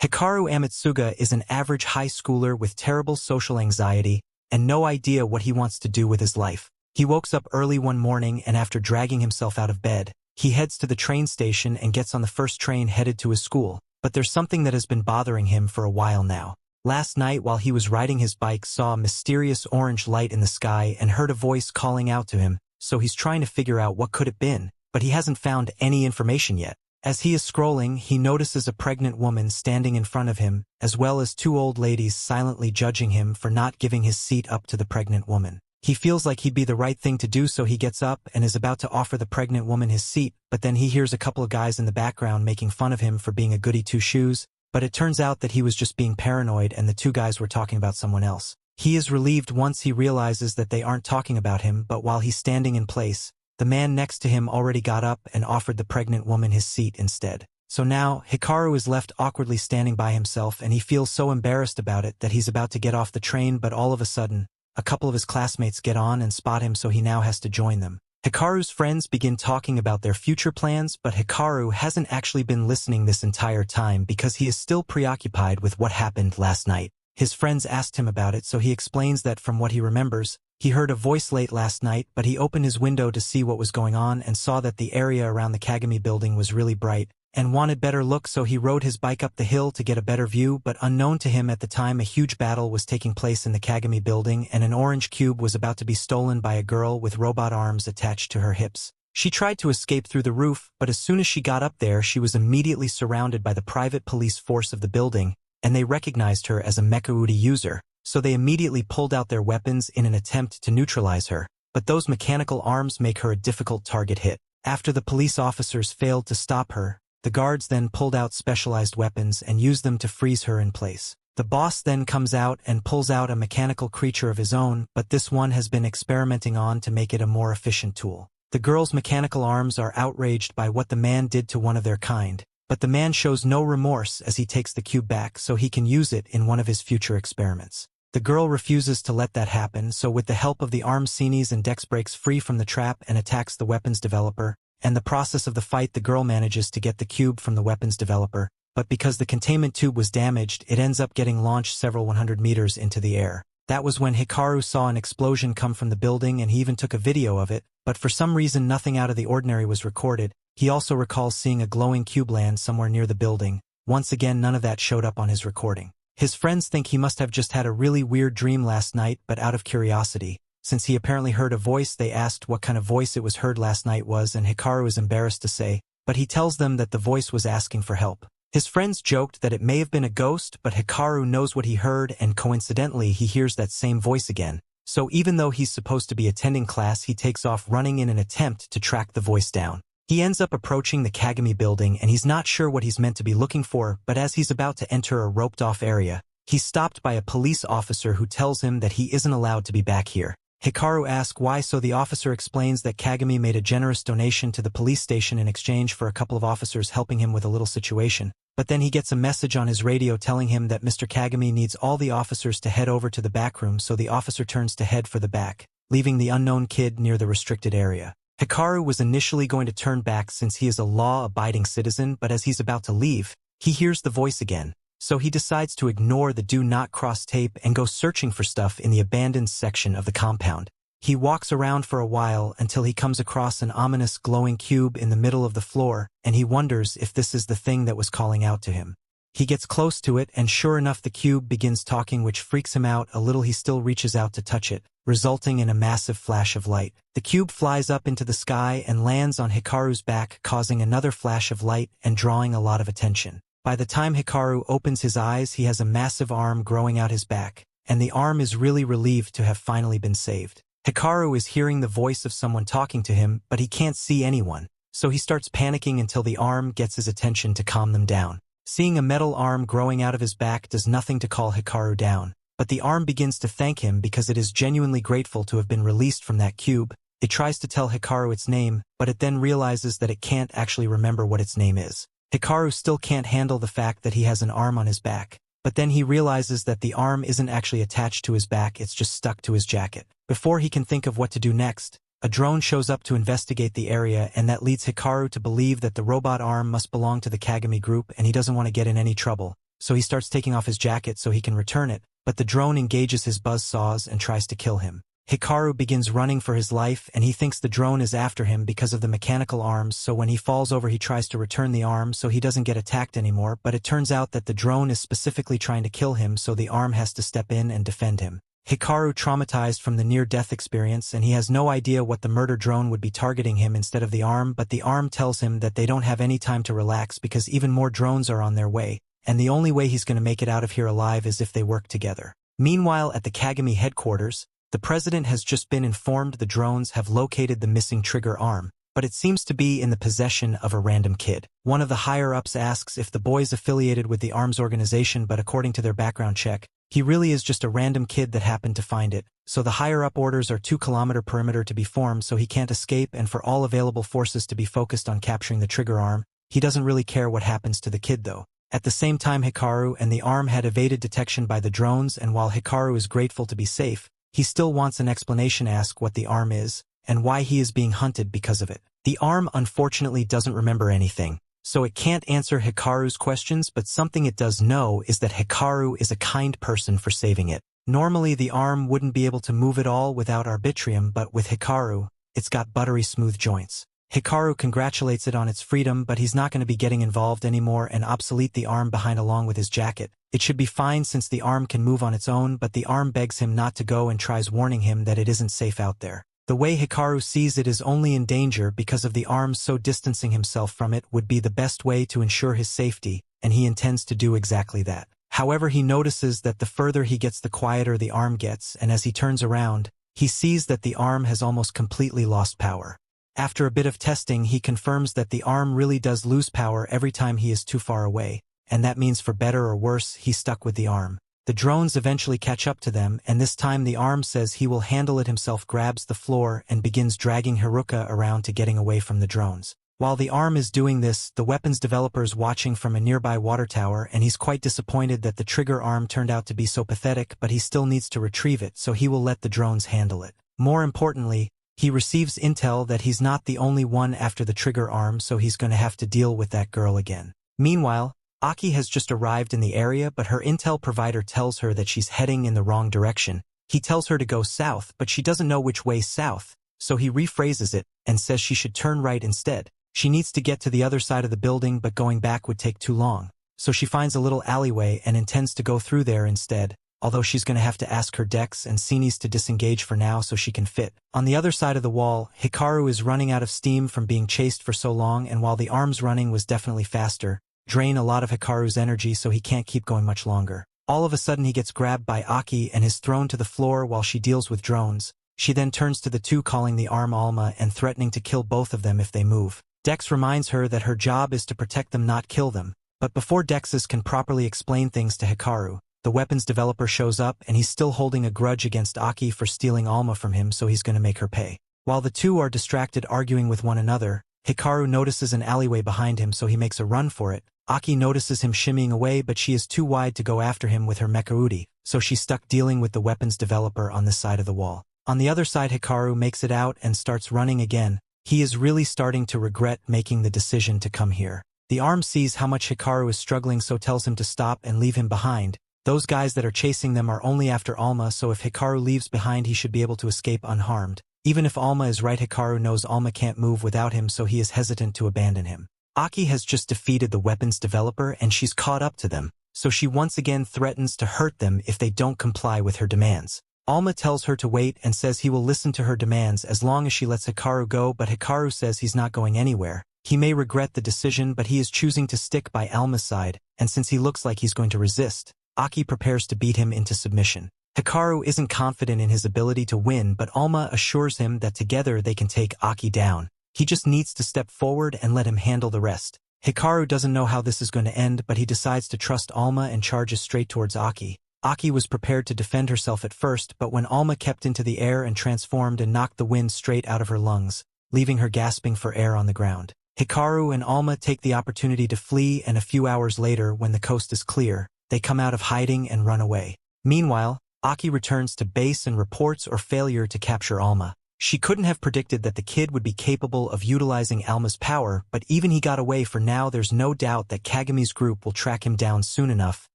Hikaru Amatsuga is an average high schooler with terrible social anxiety and no idea what he wants to do with his life. He wakes up early one morning and after dragging himself out of bed, he heads to the train station and gets on the first train headed to his school. But there's something that has been bothering him for a while now. Last night while he was riding his bike saw a mysterious orange light in the sky and heard a voice calling out to him, so he's trying to figure out what could it been, but he hasn't found any information yet. As he is scrolling, he notices a pregnant woman standing in front of him, as well as two old ladies silently judging him for not giving his seat up to the pregnant woman. He feels like he'd be the right thing to do, so he gets up and is about to offer the pregnant woman his seat, but then he hears a couple of guys in the background making fun of him for being a goody two-shoes, but it turns out that he was just being paranoid and the two guys were talking about someone else. He is relieved once he realizes that they aren't talking about him, but while he's standing in place, the man next to him already got up and offered the pregnant woman his seat instead. So now, Hikaru is left awkwardly standing by himself and he feels so embarrassed about it that he's about to get off the train, but all of a sudden, a couple of his classmates get on and spot him, so he now has to join them. Hikaru's friends begin talking about their future plans, but Hikaru hasn't actually been listening this entire time because he is still preoccupied with what happened last night. His friends asked him about it, so he explains that from what he remembers, he heard a voice late last night, but he opened his window to see what was going on and saw that the area around the Kagami building was really bright and wanted better look, so he rode his bike up the hill to get a better view, but unknown to him at the time a huge battle was taking place in the Kagami building and an orange cube was about to be stolen by a girl with robot arms attached to her hips. She tried to escape through the roof, but as soon as she got up there she was immediately surrounded by the private police force of the building, and they recognized her as a Mecha-Ude user, so they immediately pulled out their weapons in an attempt to neutralize her, but those mechanical arms make her a difficult target hit. After the police officers failed to stop her, the guards then pulled out specialized weapons and used them to freeze her in place. The boss then comes out and pulls out a mechanical creature of his own, but this one has been experimenting on to make it a more efficient tool. The girl's mechanical arms are outraged by what the man did to one of their kind, but the man shows no remorse as he takes the cube back so he can use it in one of his future experiments. The girl refuses to let that happen, so with the help of the arms Senies and Dex breaks free from the trap and attacks the weapons developer. In the process of the fight the girl manages to get the cube from the weapons developer, but because the containment tube was damaged it ends up getting launched several 100 meters into the air. That was when Hikaru saw an explosion come from the building and he even took a video of it, but for some reason nothing out of the ordinary was recorded. He also recalls seeing a glowing cube land somewhere near the building. Once again none of that showed up on his recording. His friends think he must have just had a really weird dream last night, but out of curiosity, since he apparently heard a voice, they asked what kind of voice it was heard last night was, and Hikaru is embarrassed to say, but he tells them that the voice was asking for help. His friends joked that it may have been a ghost, but Hikaru knows what he heard and coincidentally he hears that same voice again. So even though he's supposed to be attending class he takes off running in an attempt to track the voice down. He ends up approaching the Kagami building and he's not sure what he's meant to be looking for, but as he's about to enter a roped-off area, he's stopped by a police officer who tells him that he isn't allowed to be back here. Hikaru asks why, so the officer explains that Kagami made a generous donation to the police station in exchange for a couple of officers helping him with a little situation. But then he gets a message on his radio telling him that Mr. Kagami needs all the officers to head over to the back room, so the officer turns to head for the back, leaving the unknown kid near the restricted area. Hikaru was initially going to turn back since he is a law-abiding citizen, but as he's about to leave, he hears the voice again. So he decides to ignore the do not cross tape and go searching for stuff in the abandoned section of the compound. He walks around for a while until he comes across an ominous glowing cube in the middle of the floor, and he wonders if this is the thing that was calling out to him. He gets close to it and sure enough the cube begins talking, which freaks him out a little. He still reaches out to touch it, resulting in a massive flash of light. The cube flies up into the sky and lands on Hikaru's back, causing another flash of light and drawing a lot of attention. By the time Hikaru opens his eyes he has a massive arm growing out his back, and the arm is really relieved to have finally been saved. Hikaru is hearing the voice of someone talking to him, but he can't see anyone, so he starts panicking until the arm gets his attention to calm them down. Seeing a metal arm growing out of his back does nothing to calm Hikaru down, but the arm begins to thank him because it is genuinely grateful to have been released from that cube. It tries to tell Hikaru its name, but it then realizes that it can't actually remember what its name is. Hikaru still can't handle the fact that he has an arm on his back, but then he realizes that the arm isn't actually attached to his back, it's just stuck to his jacket. Before he can think of what to do next, a drone shows up to investigate the area, and that leads Hikaru to believe that the robot arm must belong to the Kagami Group and he doesn't want to get in any trouble. so he starts taking off his jacket so he can return it, but the drone engages his buzz saws and tries to kill him. Hikaru begins running for his life and he thinks the drone is after him because of the mechanical arms, so when he falls over he tries to return the arm so he doesn't get attacked anymore, but it turns out that the drone is specifically trying to kill him, so the arm has to step in and defend him. Hikaru traumatized from the near-death experience and he has no idea what the murder drone would be targeting him instead of the arm, but the arm tells him that they don't have any time to relax because even more drones are on their way, and the only way he's going to make it out of here alive is if they work together. Meanwhile, at the Kagami headquarters, the president has just been informed the drones have located the missing trigger arm, but it seems to be in the possession of a random kid. One of the higher-ups asks if the boy's affiliated with the arms organization, but according to their background check, he really is just a random kid that happened to find it, so the higher-up orders our 2-kilometer perimeter to be formed so he can't escape and for all available forces to be focused on capturing the trigger arm. He doesn't really care what happens to the kid though. At the same time, Hikaru and the arm had evaded detection by the drones, and while Hikaru is grateful to be safe, he still wants an explanation. Ask what the arm is, and why he is being hunted because of it. The arm unfortunately doesn't remember anything, so it can't answer Hikaru's questions, but something it does know is that Hikaru is a kind person for saving it. Normally the arm wouldn't be able to move at all without arbitrium, but with Hikaru, it's got buttery smooth joints. Hikaru congratulates it on its freedom, but he's not going to be getting involved anymore and obsolete the arm behind along with his jacket. It should be fine since the arm can move on its own, but the arm begs him not to go and tries warning him that it isn't safe out there. The way Hikaru sees it is only in danger because of the arm, so distancing himself from it would be the best way to ensure his safety, and he intends to do exactly that. However, he notices that the further he gets the quieter the arm gets, and as he turns around, he sees that the arm has almost completely lost power. After a bit of testing, he confirms that the arm really does lose power every time he is too far away, and that means for better or worse, he's stuck with the arm. The drones eventually catch up to them, and this time the arm says he will handle it himself, grabs the floor, and begins dragging Haruka around to getting away from the drones. While the arm is doing this, the weapons developer is watching from a nearby water tower, and he's quite disappointed that the trigger arm turned out to be so pathetic, but he still needs to retrieve it, so he will let the drones handle it. More importantly, he receives intel that he's not the only one after the trigger arm, so he's going to have to deal with that girl again. Meanwhile, Ecchi has just arrived in the area, but her intel provider tells her that she's heading in the wrong direction. He tells her to go south, but she doesn't know which way south, so he rephrases it and says she should turn right instead. She needs to get to the other side of the building, but going back would take too long, so she finds a little alleyway and intends to go through there instead, although she's going to have to ask her Dex and Senies to disengage for now so she can fit. On the other side of the wall, Hikaru is running out of steam from being chased for so long, and while the arm's running was definitely faster, drain a lot of Hikaru's energy so he can't keep going much longer. All of a sudden he gets grabbed by Ecchi and is thrown to the floor while she deals with drones. She then turns to the two, calling the arm Alma and threatening to kill both of them if they move. Dex reminds her that her job is to protect them, not kill them, but before Dexes can properly explain things to Hikaru, the weapons developer shows up and he's still holding a grudge against Ecchi for stealing Alma from him, so he's going to make her pay. While the two are distracted arguing with one another, Hikaru notices an alleyway behind him, so he makes a run for it. Ecchi notices him shimmying away, but she is too wide to go after him with her Mecha-Ude, so she's stuck dealing with the weapons developer on this side of the wall. On the other side, Hikaru makes it out and starts running again. He is really starting to regret making the decision to come here. The arm sees how much Hikaru is struggling, so tells him to stop and leave him behind. Those guys that are chasing them are only after Alma, so if Hikaru leaves behind he should be able to escape unharmed. Even if Alma is right, Hikaru knows Alma can't move without him, so he is hesitant to abandon him. Ecchi has just defeated the weapons developer and she's caught up to them, so she once again threatens to hurt them if they don't comply with her demands. Alma tells her to wait and says he will listen to her demands as long as she lets Hikaru go, but Hikaru says he's not going anywhere. He may regret the decision, but he is choosing to stick by Alma's side, and since he looks like he's going to resist, Ecchi prepares to beat him into submission. Hikaru isn't confident in his ability to win, but Alma assures him that together they can take Ecchi down. He just needs to step forward and let him handle the rest. Hikaru doesn't know how this is going to end, but he decides to trust Alma and charges straight towards Ecchi. Ecchi was prepared to defend herself at first, but when Alma kept into the air and transformed and knocked the wind straight out of her lungs, leaving her gasping for air on the ground. Hikaru and Alma take the opportunity to flee, and a few hours later, when the coast is clear, they come out of hiding and run away. Meanwhile, Ecchi returns to base and reports her failure to capture Alma. She couldn't have predicted that the kid would be capable of utilizing Alma's power, but even he got away. For now, there's no doubt that Kagami's group will track him down soon enough,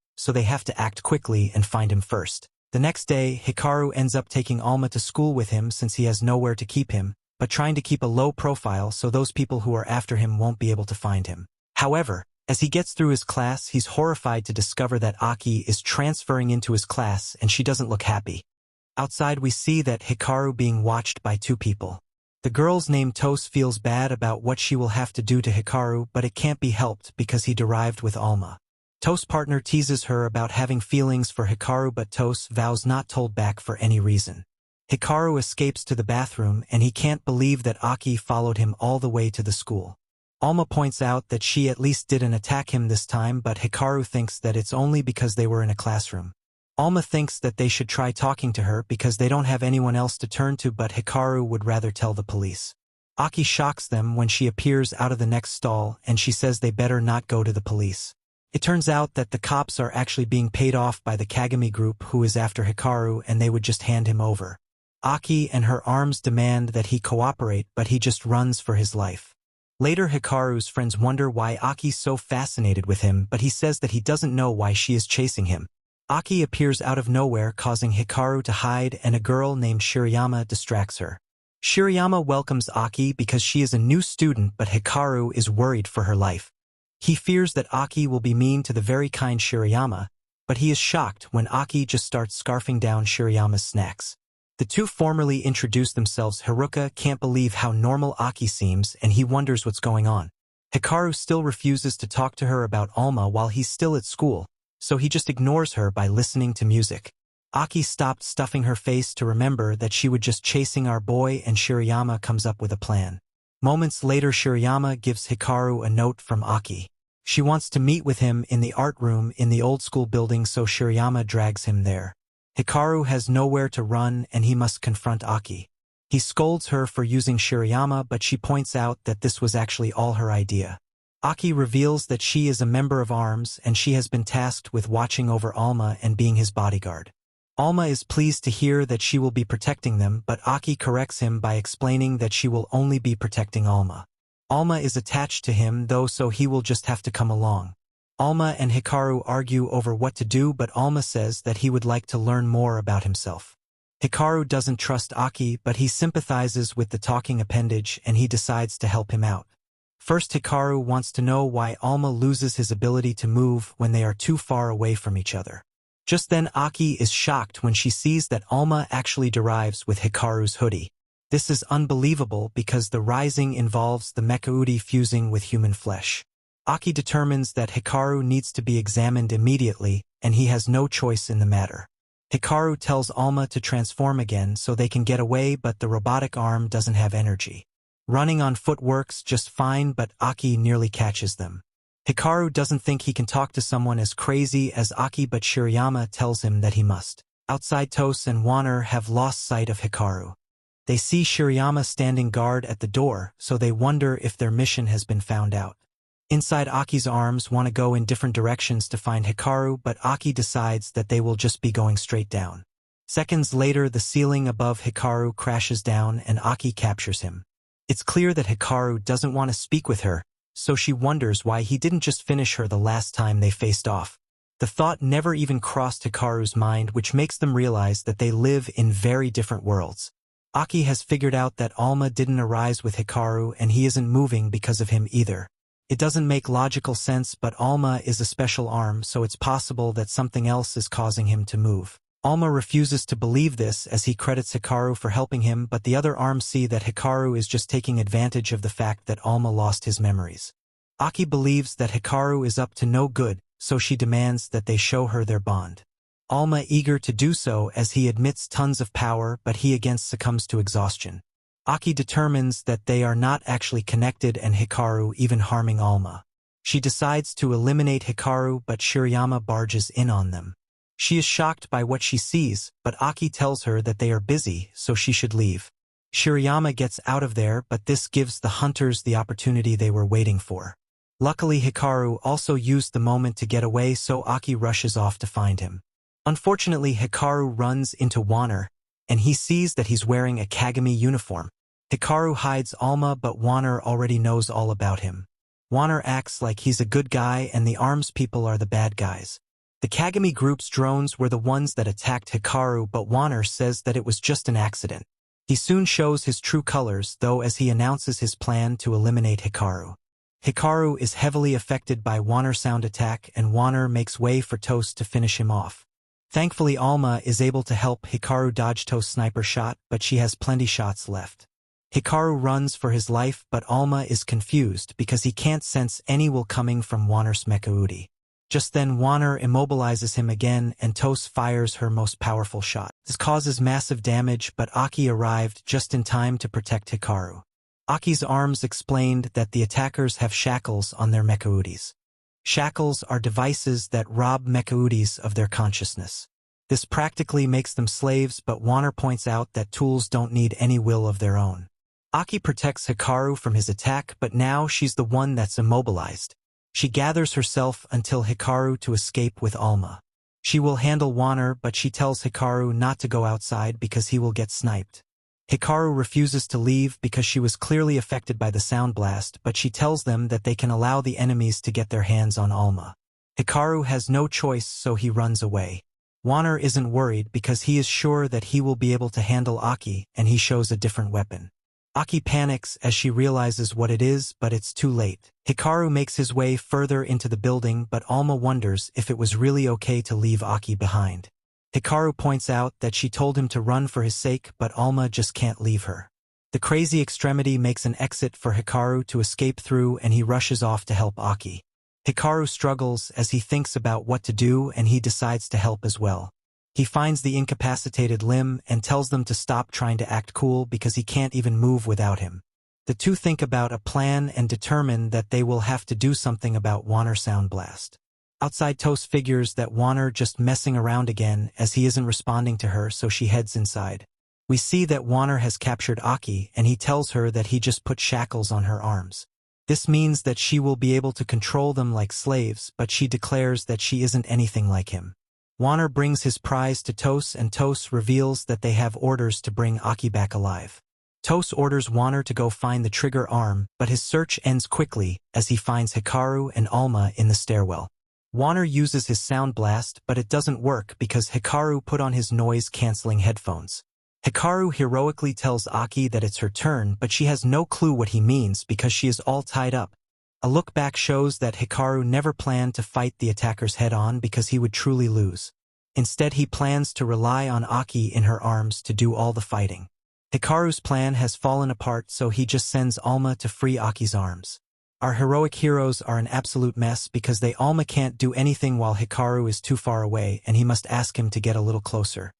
so they have to act quickly and find him first. The next day, Hikaru ends up taking Alma to school with him since he has nowhere to keep him, but trying to keep a low profile so those people who are after him won't be able to find him. However, as he gets through his class, he's horrified to discover that Ecchi is transferring into his class and she doesn't look happy. Outside we see that Hikaru being watched by two people. The girl's named Tos feels bad about what she will have to do to Hikaru, but it can't be helped because he derived with Alma. Tos' partner teases her about having feelings for Hikaru, but Tos vows not to hold back for any reason. Hikaru escapes to the bathroom and he can't believe that Ecchi followed him all the way to the school. Alma points out that she at least didn't attack him this time, but Hikaru thinks that it's only because they were in a classroom. Alma thinks that they should try talking to her because they don't have anyone else to turn to, but Hikaru would rather tell the police. Ecchi shocks them when she appears out of the next stall and she says they better not go to the police. It turns out that the cops are actually being paid off by the Kagami Group, who is after Hikaru, and they would just hand him over. Ecchi and her arms demand that he cooperate, but he just runs for his life. Later, Hikaru's friends wonder why Ecchi's so fascinated with him, but he says that he doesn't know why she is chasing him. Ecchi appears out of nowhere, causing Hikaru to hide, and a girl named Shirayama distracts her. Shirayama welcomes Ecchi because she is a new student, but Hikaru is worried for her life. He fears that Ecchi will be mean to the very kind Shirayama, but he is shocked when Ecchi just starts scarfing down Shirayama's snacks. The two formerly introduce themselves. Haruka can't believe how normal Ecchi seems, and he wonders what's going on. Hikaru still refuses to talk to her about Alma while he's still at school, so he just ignores her by listening to music. Ecchi stopped stuffing her face to remember that she was just chasing our boy, and Shirayama comes up with a plan. Moments later, Shirayama gives Hikaru a note from Ecchi. She wants to meet with him in the art room in the old school building, so Shirayama drags him there. Hikaru has nowhere to run and he must confront Ecchi. He scolds her for using Shirayama, but she points out that this was actually all her idea. Ecchi reveals that she is a member of ARMS and she has been tasked with watching over Alma and being his bodyguard. Alma is pleased to hear that she will be protecting them, but Ecchi corrects him by explaining that she will only be protecting Alma. Alma is attached to him though, so he will just have to come along. Alma and Hikaru argue over what to do, but Alma says that he would like to learn more about himself. Hikaru doesn't trust Ecchi, but he sympathizes with the talking appendage and he decides to help him out. First, Hikaru wants to know why Alma loses his ability to move when they are too far away from each other. Just then, Ecchi is shocked when she sees that Alma actually derives with Hikaru's hoodie. This is unbelievable because the rising involves the Mecha-Ude fusing with human flesh. Ecchi determines that Hikaru needs to be examined immediately, and he has no choice in the matter. Hikaru tells Alma to transform again so they can get away, but the robotic arm doesn't have energy. Running on foot works just fine, but Ecchi nearly catches them. Hikaru doesn't think he can talk to someone as crazy as Ecchi, but Shirayama tells him that he must. Outside, Tos and Wanner have lost sight of Hikaru. They see Shirayama standing guard at the door, so they wonder if their mission has been found out. Inside, Ecchi's arms want to go in different directions to find Hikaru, but Ecchi decides that they will just be going straight down. Seconds later, the ceiling above Hikaru crashes down and Ecchi captures him. It's clear that Hikaru doesn't want to speak with her, so she wonders why he didn't just finish her the last time they faced off. The thought never even crossed Hikaru's mind, which makes them realize that they live in very different worlds. Ecchi has figured out that Alma didn't arise with Hikaru and he isn't moving because of him either. It doesn't make logical sense, but Alma is a special arm, so it's possible that something else is causing him to move. Alma refuses to believe this as he credits Hikaru for helping him, but the other arms see that Hikaru is just taking advantage of the fact that Alma lost his memories. Ecchi believes that Hikaru is up to no good, so she demands that they show her their bond. Alma eager to do so as he admits tons of power, but he again succumbs to exhaustion. Ecchi determines that they are not actually connected and Hikaru even harming Alma. She decides to eliminate Hikaru, but Shirayama barges in on them. She is shocked by what she sees, but Ecchi tells her that they are busy, so she should leave. Shirayama gets out of there, but this gives the hunters the opportunity they were waiting for. Luckily, Hikaru also used the moment to get away, so Ecchi rushes off to find him. Unfortunately, Hikaru runs into Wanner, and he sees that he's wearing a Kagami uniform. Hikaru hides Alma, but Wanner already knows all about him. Wanner acts like he's a good guy and the ARMS people are the bad guys. The Kagami Group's drones were the ones that attacked Hikaru, but Warner says that it was just an accident. He soon shows his true colors, though, as he announces his plan to eliminate Hikaru. Hikaru is heavily affected by Warner's sound attack, and Warner makes way for Toast to finish him off. Thankfully, Alma is able to help Hikaru dodge Toast's sniper shot, but she has plenty shots left. Hikaru runs for his life, but Alma is confused because he can't sense any will coming from Warner's Mecha-Ude. Just then Warner immobilizes him again and Toast fires her most powerful shot. This causes massive damage, but Ecchi arrived just in time to protect Hikaru. Ecchi's arms explained that the attackers have shackles on their Mecha-Udes. Shackles are devices that rob Mecha-Udes of their consciousness. This practically makes them slaves, but Warner points out that tools don't need any will of their own. Ecchi protects Hikaru from his attack, but now she's the one that's immobilized. She gathers herself until Hikaru to escape with Alma. She will handle Warner, but she tells Hikaru not to go outside because he will get sniped. Hikaru refuses to leave because she was clearly affected by the sound blast, but she tells them that they can allow the enemies to get their hands on Alma. Hikaru has no choice, so he runs away. Warner isn't worried because he is sure that he will be able to handle Ecchi, and he shows a different weapon. Ecchi panics as she realizes what it is, but it's too late. Hikaru makes his way further into the building, but Alma wonders if it was really okay to leave Ecchi behind. Hikaru points out that she told him to run for his sake, but Alma just can't leave her. The crazy extremity makes an exit for Hikaru to escape through, and he rushes off to help Ecchi. Hikaru struggles as he thinks about what to do, and he decides to help as well. He finds the incapacitated limb and tells them to stop trying to act cool because he can't even move without him. The two think about a plan and determine that they will have to do something about Warner's sound blast. Outside, Toast figures that Warner just messing around again as he isn't responding to her, so she heads inside. We see that Warner has captured Ecchi, and he tells her that he just put shackles on her arms. This means that she will be able to control them like slaves, but she declares that she isn't anything like him. Warner brings his prize to Toast, and Toast reveals that they have orders to bring Ecchi back alive. Toast orders Warner to go find the trigger arm, but his search ends quickly as he finds Hikaru and Alma in the stairwell. Warner uses his sound blast, but it doesn't work because Hikaru put on his noise-canceling headphones. Hikaru heroically tells Ecchi that it's her turn, but she has no clue what he means because she is all tied up. A look back shows that Hikaru never planned to fight the attackers head-on because he would truly lose. Instead, he plans to rely on Ecchi in her arms to do all the fighting. Hikaru's plan has fallen apart, so he just sends Alma to free Ecchi's arms. Our heroic heroes are an absolute mess because Alma can't do anything while Hikaru is too far away, and he must ask him to get a little closer.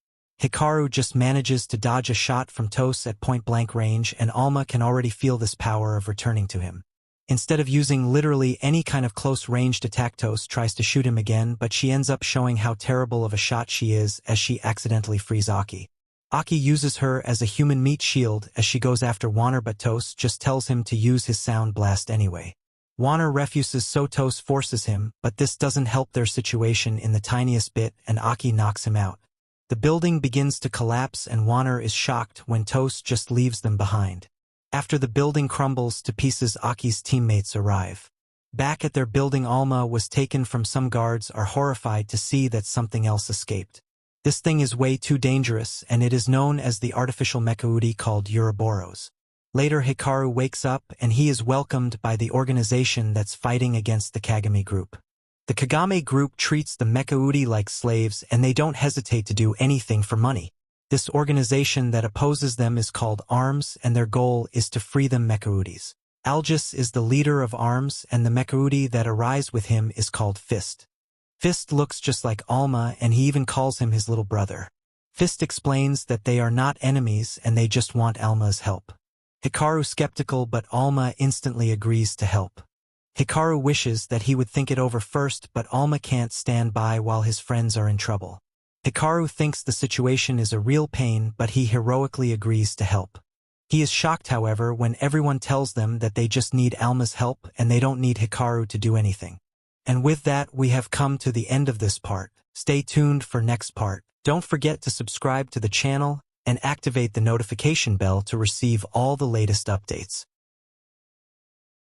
Hikaru just manages to dodge a shot from Toast at point-blank range, and Alma can already feel this power of returning to him. Instead of using literally any kind of close-ranged attack, Toast tries to shoot him again, but she ends up showing how terrible of a shot she is as she accidentally frees Ecchi. Ecchi uses her as a human meat shield as she goes after Warner, but Toast just tells him to use his sound blast anyway. Warner refuses, so Toast forces him, but this doesn't help their situation in the tiniest bit, and Ecchi knocks him out. The building begins to collapse, and Warner is shocked when Toast just leaves them behind. After the building crumbles to pieces, Ecchi's teammates arrive. Back at their building, Alma was taken from some guards are horrified to see that something else escaped. This thing is way too dangerous, and it is known as the artificial Mecha-Ude called Ouroboros. Later, Hikaru wakes up, and he is welcomed by the organization that's fighting against the Kagami Group. The Kagami Group treats the Mecha-Ude like slaves, and they don't hesitate to do anything for money. This organization that opposes them is called ARMS, and their goal is to free them Mecha-Udes. Algis is the leader of ARMS, and the Mecha-Ude that arise with him is called Fist. Fist looks just like Alma, and he even calls him his little brother. Fist explains that they are not enemies and they just want Alma's help. Hikaru skeptical, but Alma instantly agrees to help. Hikaru wishes that he would think it over first, but Alma can't stand by while his friends are in trouble. Hikaru thinks the situation is a real pain, but he heroically agrees to help. He is shocked, however, when everyone tells them that they just need Alma's help and they don't need Hikaru to do anything. And with that, we have come to the end of this part. Stay tuned for next part. Don't forget to subscribe to the channel and activate the notification bell to receive all the latest updates.